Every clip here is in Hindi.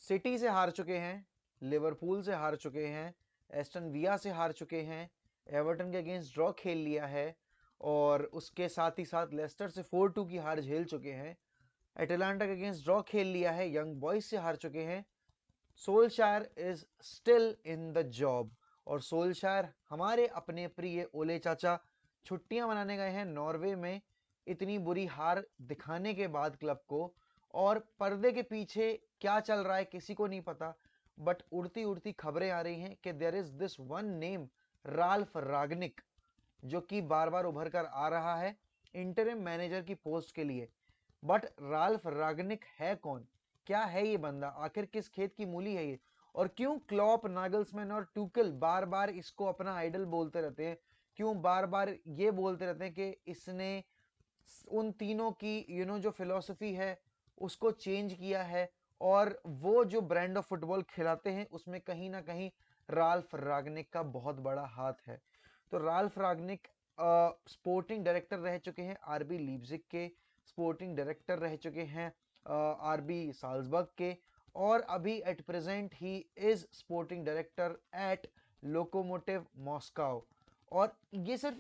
सिटी से हार चुके हैं, लिवरपूल से हार चुके हैं, एस्टन विया से हार चुके हैं, एवर्टन के अगेंस्ट ड्रॉ खेल लिया है और उसके साथ ही साथ लेस्टर से 4-2 की हार झेल चुके हैं। एटलांटा के अगेंस्ट ड्रॉ खेल लिया है, यंग बॉयज से हार चुके हैं। Solskjaer is still in the job और सोलशायर हमारे अपने प्रिय ओले चाचा छुट्टियां मनाने गए हैं नॉर्वे में इतनी बुरी हार दिखाने के बाद क्लब को। और पर्दे के पीछे क्या चल रहा है किसी को नहीं पता, बट उड़ती उड़ती खबरें आ रही हैं कि there is this one name, Ralf Rangnick, जो कि बार बार उभर कर आ रहा है इंटरिम मैनेजर की पोस्ट के लिए। बट राल्फ रागनिक है कौन, क्या है ये बंदा, आखिर किस खेत की मूली है ये, और क्यों क्लॉप, नागल्समैन और टूकल बार बार इसको अपना आइडल बोलते रहते हैं, क्यों बार बार ये बोलते रहते हैं कि इसने उन तीनों की जो फिलॉसफी है उसको चेंज किया है, और वो जो ब्रांड ऑफ फुटबॉल खिलाते हैं उसमें कहीं ना कहीं राल्फ रागनिक का बहुत बड़ा हाथ है। तो राल्फ रागनिक स्पोर्टिंग डायरेक्टर रह चुके हैं आरबी लीप्जिग के, स्पोर्टिंग डायरेक्टर रह चुके हैं आरबी साल्जबर्ग के, और अभी at present he is sporting director at locomotive Moscow. और ये सिर्फ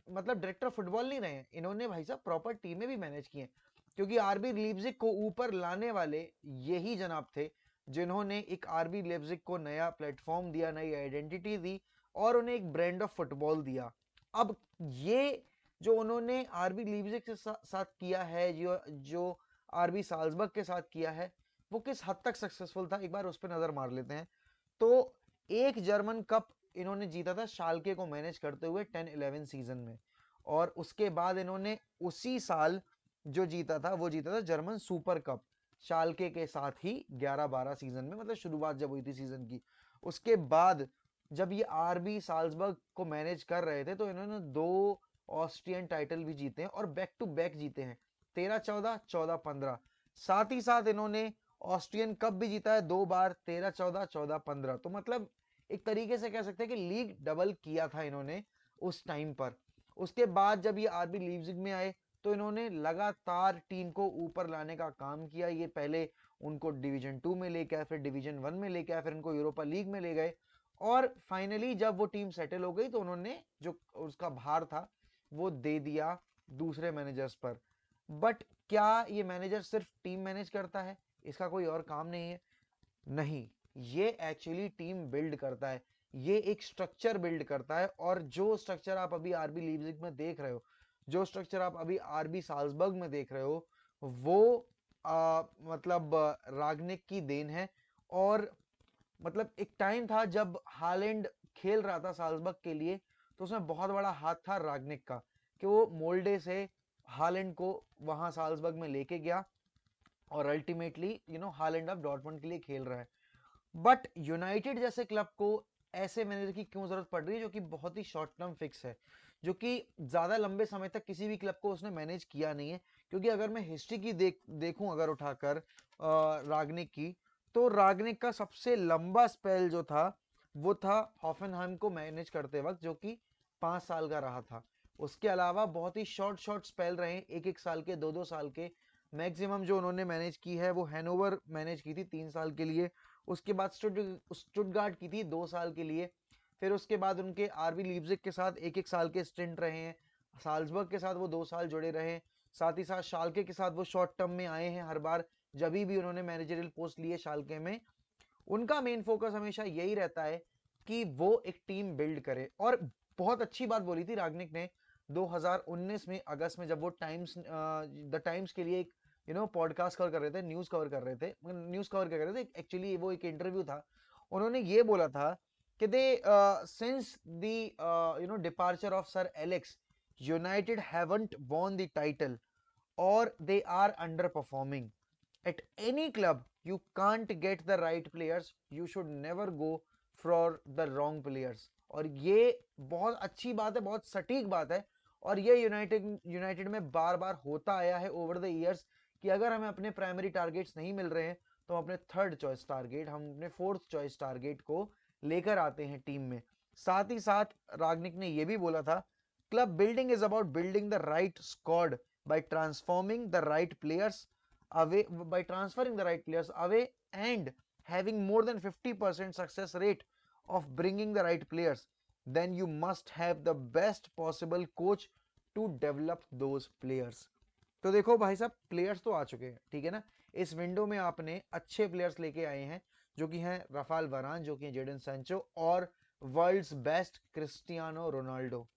मतलब डायरेक्टर फुटबॉल नहीं रहे हैं, इन्होंने भाई साहब प्रॉपर टीमें भी मैनेज की हैं, क्योंकि आरबी लीप्जिग को ऊपर लाने वाले यही जनाब थे जिन्होंने एक आरबी लीप्जिग को नया प्लेटफॉर्म दिया, नई आइडेंटिटी दी और उन्हें एक ब्रांड ऑफ फुटबॉल दिया। अब ये जो उन्होंने आरबी लीप्जिग के साथ किया है, जो आरबी साल्जबर्ग के साथ किया है, वो किस हद तक सक्सेसफुल था एक बार उस पर नजर मार लेते हैं। तो एक जर्मन कप इन्होंने जीता था शाल्के को मैनेज करते हुए 10-11 सीजन में, और उसके बाद इन्होंने उसी साल जो जीता था वो जीता था जर्मन सुपर कप शाल्के के साथ ही 11-12 सीजन में, मतलब शुरुआत जब हुई थी सीजन की। उसके बाद जब ये आरबी साल्जबर्ग को मैनेज कर रहे थे तो इन्होंने 2 ऑस्ट्रियन टाइटल भी जीते हैं और बैक टू बैक जीते हैं, 13-14, 14-15। साथ ही साथ इन्होंने ऑस्ट्रियन कप भी जीता है 2 बार, 13-14, 14-15। तो मतलब एक तरीके से कह सकते हैं कि लीग डबल किया था इन्होंने उस टाइम पर। उसके बाद जब ये आरबी लीप्जिग में आए तो इन्होंने लगातार टीम को ऊपर लाने का काम किया। ये पहले उनको डिवीजन 2 में लेके आए, फिर डिवीजन 1 में लेके आए, फिर इनको यूरोपा लीग में ले गए, और फाइनली जब वो टीम सेटल हो गई तो उन्होंने जो उसका भार था वो दे दिया दूसरे मैनेजर्स पर। बट क्या ये मैनेजर सिर्फ टीम मैनेज करता है, इसका कोई और काम नहीं है? नहीं, ये एक्चुअली टीम बिल्ड करता है, ये एक स्ट्रक्चर बिल्ड करता है। और जो स्ट्रक्चर आप अभी आरबी लीप्जिग में देख रहे हो, जो स्ट्रक्चर आप अभी आरबी साल्जबर्ग में देख रहे हो, वो मतलब रागनिक की देन है। और मतलब एक टाइम था जब हालैंड खेल रहा था साल्जबर्ग के लिए, तो उसमें बहुत बड़ा हाथ था रागनिक का कि वो मोल्डे से हालैंड को वहां साल्जबर्ग में लेके गया, और अल्टीमेटली हालैंड अब डॉर्टमुंड के लिए खेल रहा है। बट यूनाइटेड जैसे क्लब को ऐसे मैनेजर की क्यों जरूरत पड़ रही है जो कि बहुत ही शॉर्ट टर्म फिक्स है, जो कि ज्यादा लंबे समय तक किसी भी क्लब को उसने मैनेज किया नहीं है? क्योंकि अगर मैं हिस्ट्री की देखूं अगर उठाकर रागनिक की, तो रागनिक का सबसे लंबा स्पेल जो था वो था हॉफनहाइम को मैनेज करते वक्त, जो कि 5 साल का रहा था। उसके अलावा बहुत ही शॉर्ट शॉर्ट स्पेल रहे, 1-1 साल के, 2-2 साल के। मैक्सिमम जो उन्होंने मैनेज की है वो हैनोवर मैनेज की थी 3 साल के लिए, उसके बाद स्टुटगार्ट की थी 2 साल के लिए, फिर उसके बाद उनके आरबी लीप्जिग के साथ 1-1 साल के स्टिंट रहे हैं, साल्जबर्ग के साथ वो 2 साल जुड़े रहे, साथ ही साथ शाल्के के साथ वो शॉर्ट टर्म में आए हैं हर बार जब भी उन्होंने मैनेजरियल पोस्ट लिए शाल्के में। उनका मेन फोकस हमेशा यही रहता है कि वो एक टीम बिल्ड करे। और बहुत अच्छी बात बोली थी रागनिक ने 2019 में अगस्त में, जब वो द टाइम्स के लिए एक पॉडकास्ट कवर कर रहे थे, न्यूज कवर कर रहे थे, न्यूज कवर कर रहे थे एक्चुअली, वो एक इंटरव्यू था। उन्होंने ये बोला था कि they since the departure of sir Alex, United haven't won the title or they are underperforming. At any club, you can't get the right players. You should never go for the wrong players. और ये बहुत अच्छी बात है, बहुत सटीक बात है, और ये यूनाइटेड यूनाइटेड में बार बार होता आया है ओवर द ईयर्स कि अगर हमें अपने प्राइमरी टारगेट्स नहीं मिल रहे हैं तो हम अपने थर्ड चॉइस टारगेट, हम अपने फोर्थ चॉइस टारगेट को लेकर आते हैं टीम में। साथ ही साथ रागनिक ने यह भी बोला था, club building is about building the right squad by transforming the right players by transferring the right players away and having more than 50% success rate of bringing the right players, then you must have the best possible coach to develop those players. तो देखो भाई साहब, प्लेयर्स तो आ चुके हैं, ठीक है ना। इस विंडो में आपने अच्छे प्लेयर्स लेके आए हैं, जो कि हैं राफाल वरान, जो कि जेडन सैंचो, और world's best Cristiano Ronaldo.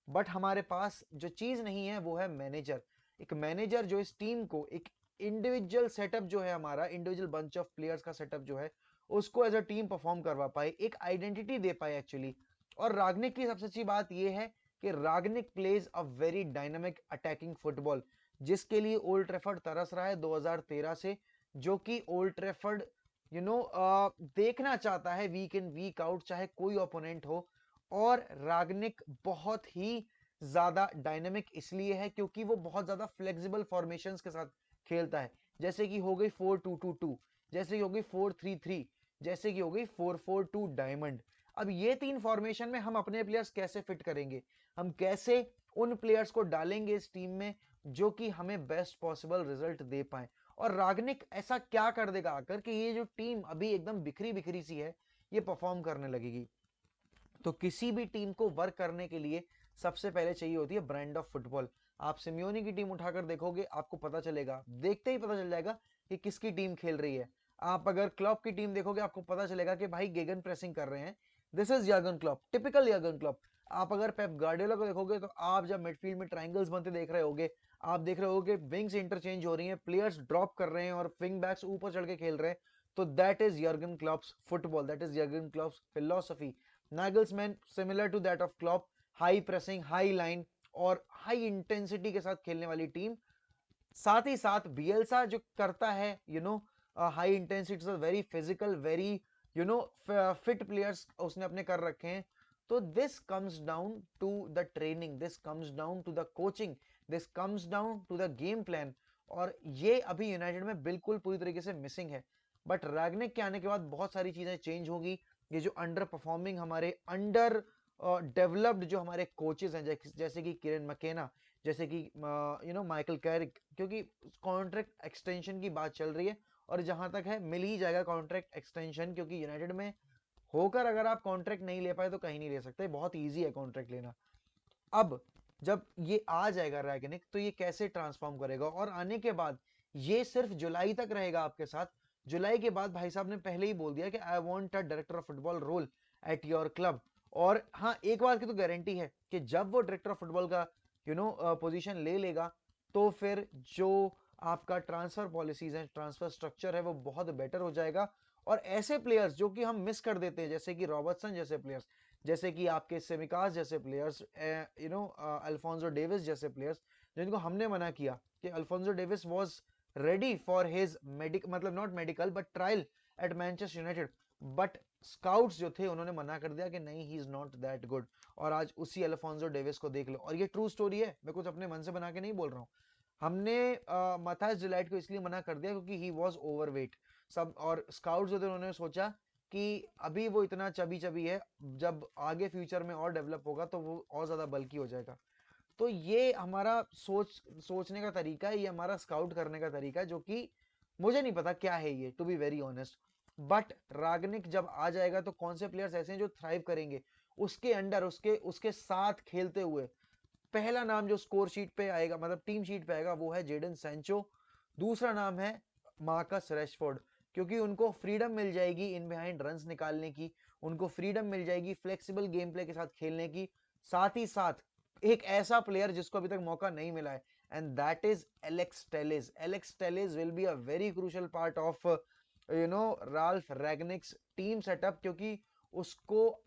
But हमारे पास जो चीज नहीं है वो है मैनेजर। एक मैनेजर जो इस टीम को एक इंडिविजुअल सेटअप जो है, हमारा इंडिविजुअल बंच ऑफ प्लेयर्स का सेटअप जो है, उसको एज अ टीम परफॉर्म करवा पाए, एक आइडेंटिटी दे पाए एक्चुअली। और रागनिक की सबसे अच्छी बात यह है कि Rangnick plays a very dynamic attacking football, जिसके लिए ओल्ड ट्रैफर्ड तरस रहा है 2013 से, जो कि ओल्ड ट्रैफर्ड देखना चाहता है वीक इन वीक आउट, चाहे कोई ओपोनेंट हो। और रागनिक बहुत ही ज्यादा डायनेमिक इसलिए है क्योंकि वो बहुत ज्यादा फ्लेक्सिबल फॉर्मेशंस के साथ खेलता है, जैसे कि हो गई 4-2-2-2, जैसे कि हो गई 4-3-3, जैसे कि हो गई 4-4-2 डायमंड। अब ये तीन फॉर्मेशन में हम अपने प्लेयर्स कैसे फिट करेंगे, हम कैसे उन प्लेयर्स को डालेंगे इस टीम में जो कि हमें बेस्ट पॉसिबल रिजल्ट दे पाए। और रागनिक ऐसा क्या कर देगा आकर कि ये जो टीम अभी एकदम बिखरी बिखरी सी है, ये परफॉर्म करने लगेगी। तो किसी भी टीम को वर्क करने के लिए सबसे पहले चाहिए होती है ब्रांड ऑफ फुटबॉल। आप सिमियोनी की टीम उठाकर देखोगे, आपको पता चलेगा, देखते ही पता चल जाएगा कि किसकी टीम खेल रही है। आप अगर क्लॉप की टीम देखोगे, आपको पता चलेगा कि भाई गेगन प्रेसिंग कर रहे हैं, this is Jurgen Klopp, typical Jurgen Klopp. आप अगर पेप गार्डियोला को देखोगे, तो आप जब मिडफील्ड में ट्रायंगल्स बनते देख रहे होगे, आप देख रहे होगे विंग्स इंटरचेंज हो रही हैं, प्लेयर्स ड्रॉप कर रहे हैं और विंग बैक्स ऊपर चढ़ के खेल रहे हैं, तो that is Jurgen Klopp's football, that is Jurgen Klopp's philosophy. Nagelsmann similar to that of Klopp, high pressing, high line और हाई इंटेंसिटी के साथ खेलने वाली टीम। साथ ही साथ बियल्सा जो करता है, high intensity, very physical, very fit players उसने अपने कर रखे हैं। तो this comes down to the training, this comes down to the coaching, this comes down to the game plan. और ये अभी यूनाइटेड में बिल्कुल पूरी तरीके से मिसिंग है। बट रैग्निक के आने के बाद बहुत सारी चीजें चेंज होगी। ये जो अंडर परफॉर्मिंग, हमारे अंडर डेवलप्ड जो हमारे कोचेज हैं, जैसे कि किरन मकेना, जैसे कि माइकल कैरिक, क्योंकि कॉन्ट्रैक्ट एक्सटेंशन की बात चल रही है, और जहां तक है मिल ही जाएगा कॉन्ट्रैक्ट एक्सटेंशन, क्योंकि यूनाइटेड में होकर अगर आप कॉन्ट्रैक्ट नहीं ले पाए तो कहीं नहीं ले सकते, बहुत ईजी है कॉन्ट्रैक्ट लेना। अब जब ये आ जाएगा रैगनिक, तो ये कैसे ट्रांसफॉर्म करेगा, और आने के बाद ये सिर्फ जुलाई तक रहेगा आपके साथ। जुलाई के बाद भाई साहब ने पहले ही बोल दिया कि I want a director of football role at your club. और हाँ, एक बात की तो गारंटी है कि जब वो डायरेक्टर ऑफ फुटबॉल का पोजीशन ले लेगा, तो फिर जो आपका ट्रांसफर पॉलिसीज है, ट्रांसफर स्ट्रक्चर है, वो बहुत बेटर हो जाएगा। और ऐसे प्लेयर्स जो कि हम मिस कर देते हैं, जैसे कि रॉबर्टसन जैसे प्लेयर्स, जैसे कि आपके सेमिकास जैसे प्लेयर्स, अल्फोंसो डेविस जैसे प्लेयर्स, जिनको हमने मना किया कि Alphonso Davies was ready for his मतलब not medical but trial at Manchester United, but scouts जो थे उन्होंने मना कर दिया कि नहीं, he is not that good. और आज उसी अल्फोंसो डेविस को देख लो, और ये ट्रू स्टोरी है, मैं कुछ अपने मन से बना के नहीं बोल रहा हूँ। हमने मथास डिलाइट को इसलिए मना कर दिया क्योंकि ही वाज ओवरवेट सब, और स्काउट्स जो थे उन्होंने सोचा कि अभी वो इतना चबी चबी है, जब आगे फ्यूचर में और डेवलप होगा तो वो और ज्यादा बल्कि हो जाएगा। तो ये हमारा सोचने का तरीका है, ये हमारा स्काउट करने का तरीका है, जो कि मुझे नहीं पता क्या है ये, to be very honest. But Rangnick जब आ जाएगा तो कौन से प्लेयर्स ऐसे हैं जो थ्राइव करेंगे उसके अंडर, उसके उसके साथ खेलते हुए। पहला नाम जो स्कोर शीट पे आएगा, मतलब टीम शीट पे आएगा, वो है जेडन सैंचो। दूसरा नाम है मार्कस रैशफोर्ड, क्योंकि उनको फ्रीडम मिल जाएगी इन बिहाइंड रन्स निकालने की, उनको फ्रीडम मिल जाएगी फ्लेक्सिबल गेम प्ले के साथ खेलने की। साथ ही साथ एक ऐसा प्लेयर जिसको अभी तक मौका नहीं मिला है, and that is Alex Telles. Alex Telles will be a very crucial part of Ralf Rangnick's team setup, क्योंकि उसको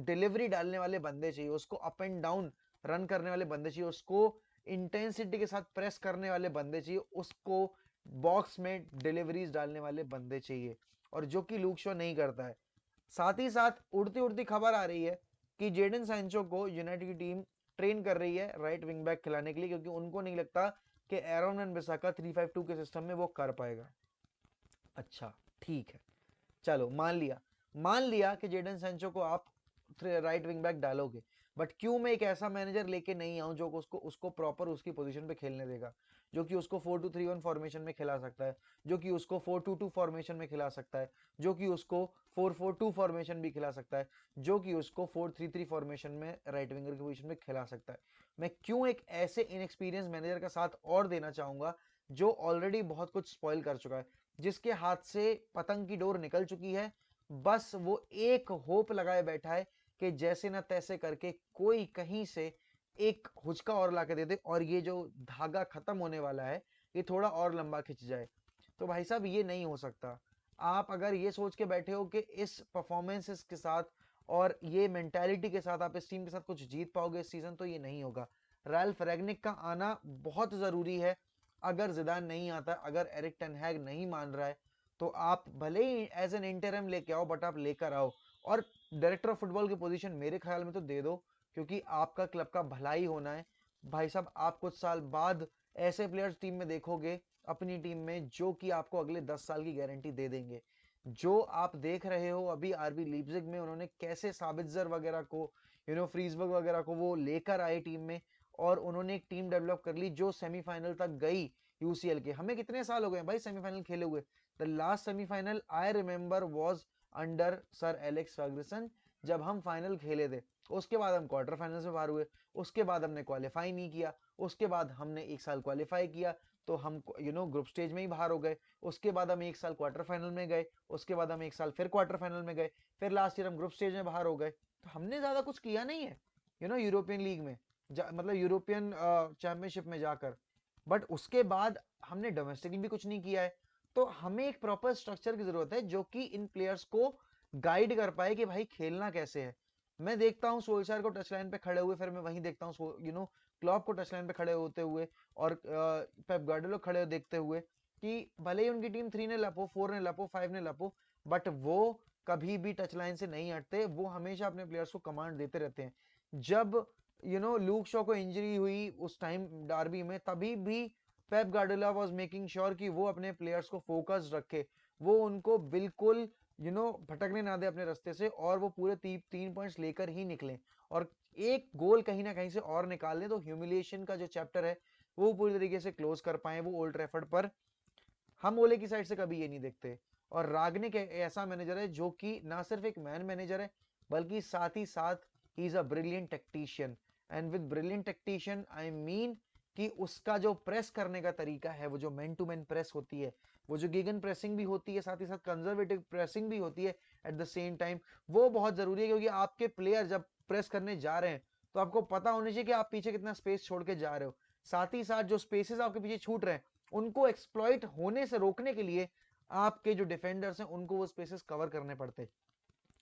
डिलीवरी डालने वाले बंदे चाहिए, उसको अप एंड डाउन रन करने वाले बंदे चाहिए, उसको इंटेंसिटी के साथ प्रेस करने वाले बंदे चाहिए, उसको बॉक्स में डिलीवरीज डालने वाले बंदे चाहिए, और जो कि लूक शो नहीं करता है। साथ ही साथ उड़ती उड़ती खबर आ रही है कि जेडन सैंचो को यूनाइटेड की टीम ट्रेन कर रही है राइट विंग बैक खिलाने के लिए, क्योंकि उनको नहीं लगता कि एरोन वन बिसाका 3-5-2 के सिस्टम में वो कर पाएगा। अच्छा, ठीक है, चलो मान लिया कि जेडन सैंचो को आप राइट विंग बैक डालोगे, बट क्यों मैं एक ऐसा मैनेजर लेके नहीं आऊं जो उसको उसको प्रॉपर उसकी पोजीशन पे खेलने देगा। जो कि उसको 4-2-3-1 फॉर्मेशन में खिला सकता है, जो कि उसको 4-2-2 फॉर्मेशन में खिला सकता है, जो कि उसको 4-4-2 फॉर्मेशन भी खिला सकता है, जो कि उसको 4-3-3 फॉर्मेशन में राइट विंगर की पोजीशन में खिला सकता है। मैं क्यों एक ऐसे इनएक्सपीरियंस मैनेजर का साथ और देना चाहूंगा जो ऑलरेडी बहुत कुछ स्पॉइल कर चुका है, जिसके हाथ से पतंग की डोर निकल चुकी है, बस वो एक होप लगाए बैठा है कि जैसे ना तैसे करके कोई कहीं से एक हुचका और ला के दे दे और ये जो धागा खत्म होने वाला है ये थोड़ा और लंबा खिंच जाए। तो भाई साहब ये नहीं हो सकता। आप अगर ये सोच के बैठे हो कि इस परफॉर्मेंसेस के साथ और ये मेंटालिटी के साथ आप इस टीम के साथ कुछ जीत पाओगे इस सीजन, तो ये नहीं होगा। राल्फ रैगनिक का आना बहुत जरूरी है। अगर जिदान नहीं आता, अगर एरिक टेन हैग नहीं मान रहा है, तो आप भले ही एज एन इंटरम लेके आओ, बट आप लेकर आओ और डायरेक्टर ऑफ फुटबॉल की पोजीशन मेरे ख्याल में तो दे दो, क्योंकि आपका क्लब का भला ही होना है। भाई साहब आप कुछ साल बाद ऐसे प्लेयर्स टीम में देखोगे अपनी टीम में जो कि आपको अगले 10 साल की गारंटी दे देंगे। जो आप देख रहे हो अभी आरबी लीप्जिग में उन्होंने कैसे साबित्जर वगैरह को, फ्रीजबर्ग वगैरह को वो लेकर आए टीम में और उन्होंने एक टीम डेवलप कर ली जो सेमीफाइनल तक गई यूसीएल के। हमें कितने साल हो गए भाई सेमीफाइनल खेले हुए? The last semifinal I remember was under sir Alex Ferguson, जब हम फाइनल खेले थे। उसके बाद हम क्वार्टर फाइनल से बाहर हुए, उसके बाद हमने क्वालिफाई नहीं किया, उसके बाद हमने एक साल क्वालिफाई किया तो हम ग्रुप स्टेज में ही बाहर हो गए, उसके बाद हम एक साल क्वार्टर फाइनल में गए, उसके बाद हम एक साल फिर क्वार्टर फाइनल में गए, फिर लास्ट ईयर हम ग्रुप स्टेज में बाहर हो गए। तो हमने ज्यादा कुछ किया नहीं है यूरोपियन लीग में, मतलब यूरोपियन चैंपियनशिप में जाकर। बट उसके बाद हमने डोमेस्टिकली भी कुछ नहीं किया है। तो हमें एक प्रॉपर स्ट्रक्चर की जरूरत है जो कि इन प्लेयर्स को गाइड कर पाए कि भाई खेलना कैसे है। मैं देखता हूँ सोल्शायर को टच लाइन पे खड़े हुए, फिर मैं वहीं देखता हूँ क्लॉप को टच लाइन पे खड़े होते हुए और पेप गार्डियोला खड़े देखते हुए कि भले ही उनकी टीम 3 ने लपो, 4 ने लपो, 5 ने लपो, बट वो कभी भी टच लाइन से नहीं हटते, वो हमेशा अपने प्लेयर्स को कमांड देते रहते हैं। जब लूक शॉ को इंजरी हुई उस टाइम डार्बी में, तभी भी Pep Guardiola was making sure कि वो अपने प्लेयर्स को फोकस रखे, वो उनको बिल्कुल भटकने ना दे अपने रास्ते से, और वो पूरे 3 पॉइंट्स लेकर ही निकले और एक गोल कहीं ना कहीं से और निकाल लें, तो ह्यूमिलिएशन का जो चैप्टर है वो पूरी तरीके से क्लोज कर पाए वो ओल्ड ट्रैफर्ड पर। हम ओले की साइड से कभी ये नहीं देखते। और रागनिक ऐसा मैनेजर है जो कि ना सिर्फ एक मैन मैनेजर है, बल्कि साथ ही साथ he is a brilliant tactician. And with brilliant tactician I mean कि उसका जो प्रेस करने का तरीका है, वो जो मैन टू मैन प्रेस होती है, वो जो गिगन प्रेसिंग भी होती है, साथ ही साथ कंजर्वेटिव प्रेसिंग भी होती है एट द सेम टाइम, वो बहुत जरूरी है। क्योंकि आपके प्लेयर जब प्रेस करने जा रहे हैं तो आपको पता होना चाहिए कि आप पीछे कितना स्पेस छोड़ के जा रहे हो। साथ ही साथ जो स्पेसेस आपके पीछे छूट रहे हैं उनको एक्सप्लॉइट होने से रोकने के लिए आपके जो डिफेंडर्स हैं उनको वो स्पेसेस कवर करने पड़ते हैं।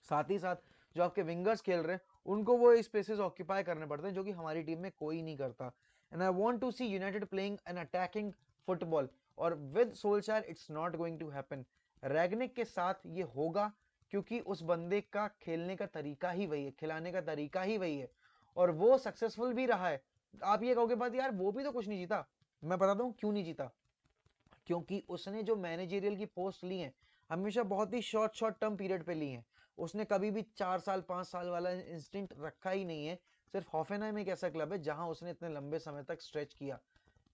साथ ही साथ जो आपके विंगर्स खेल रहे हैं उनको वो स्पेसेस ऑक्यूपाई करने पड़ते हैं, जो कि हमारी टीम में कोई नहीं करता। And I want to see United playing an attacking football, और with Solskjaer it's not going to happen. Rangnick के साथ ये होगा क्योंकि उस बंदे का खेलने का तरीका ही वही है, खिलाने का तरीका ही वही है, और वो सक्सेसफुल भी रहा है। आप ये कहोगे बात यार वो भी तो कुछ नहीं जीता, मैं बताता हूँ क्यों नहीं जीता। क्योंकि उसने जो मैनेजरियल की पोस्ट ली है हमेशा बहुत ही शॉर्ट शॉर्ट टर्म पीरियड पे ली है। उसने कभी भी 4 साल 5 साल वाला इंस्टिंक्ट रखा ही नहीं है। सिर्फ हॉफेनहाइम एक ऐसा क्लब है जहां उसने इतने लंबे समय तक स्ट्रेच किया,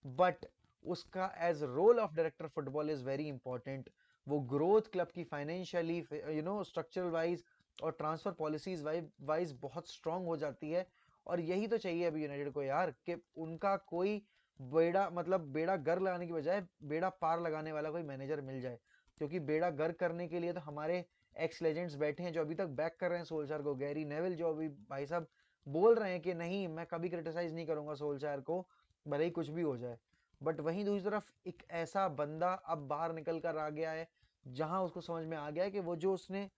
बट उसका as role of director football is very important. वो ग्रोथ क्लब की फाइनेंशियली स्ट्रक्चरल वाइज और ट्रांसफर पॉलिसीज वाइज बहुत स्ट्रांग हो जाती है। और यही तो चाहिए अभी यूनाइटेड को यार, कि उनका कोई बेड़ा, मतलब बेड़ा गर लगाने की बजाय बेड़ा पार लगाने वाला कोई मैनेजर मिल जाए। क्योंकि बेड़ा गर करने के लिए तो हमारे एक्स लेजेंड्स बैठे हैं जो अभी तक बैक कर रहे हैं सोल्जर को। गैरी नेविल जो अभी भाई साहब बोल रहे हैं कि नहीं मैं कभी क्रिटिसाइज नहीं करूंगा सोल्जर को, भले ही कुछ भी हो जाए। बट वहीं दूसरी तरफ एक ऐसा बंदा अब बाहर निकल कर आ गया है जहां उसको समझ में आ गया है कि वो जो उसने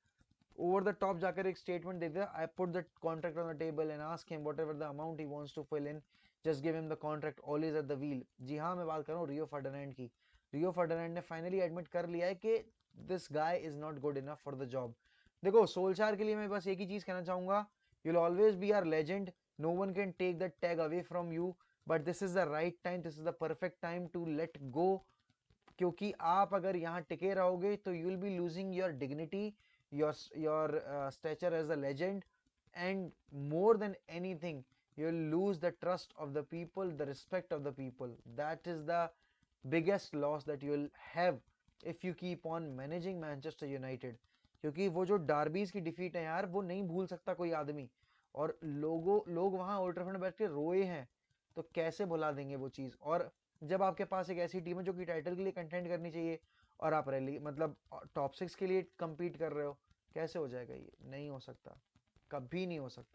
ओवर द टॉप जाकर एक स्टेटमेंट दे दिया, I put the contract on the table and ask him whatever the amount he wants to fill in, just give him the contract, always at the wheel. जी हाँ, मैं बात कर रहा हूँ रियो फर्डिनेंड की। रियो फर्डिनेंड ने फाइनली एडमिट कर लिया है कि this guy is not good enough for the job. देखो सोल्शायर के लिए मैं बस एक ही चीज कहना चाहूंगा, you will always be our legend, no one can take that tag away from you, but this is the right time, this is the perfect time to let go. क्योंकि आप अगर यहाँ टिके रहोगे तो you will be losing your dignity, your stature as a legend, and more than anything you will lose the trust of the people, the respect of the people. That is the biggest loss that you will have if you keep on managing Manchester United. क्योंकि वो जो डार्बीज की डिफीट है यार, वो नहीं भूल सकता कोई आदमी। और लोग वहां ओल्ड ट्रैफर्ड में बैठ के रोए हैं, तो कैसे भुला देंगे वो चीज़। और जब आपके पास एक ऐसी टीम है जो कि टाइटल के लिए कंटेंट करनी चाहिए, और आप रैली मतलब टॉप 6 के लिए compete कर रहे हो, कैसे हो जाएगा? ये नहीं हो सकता, कभी नहीं हो सकता।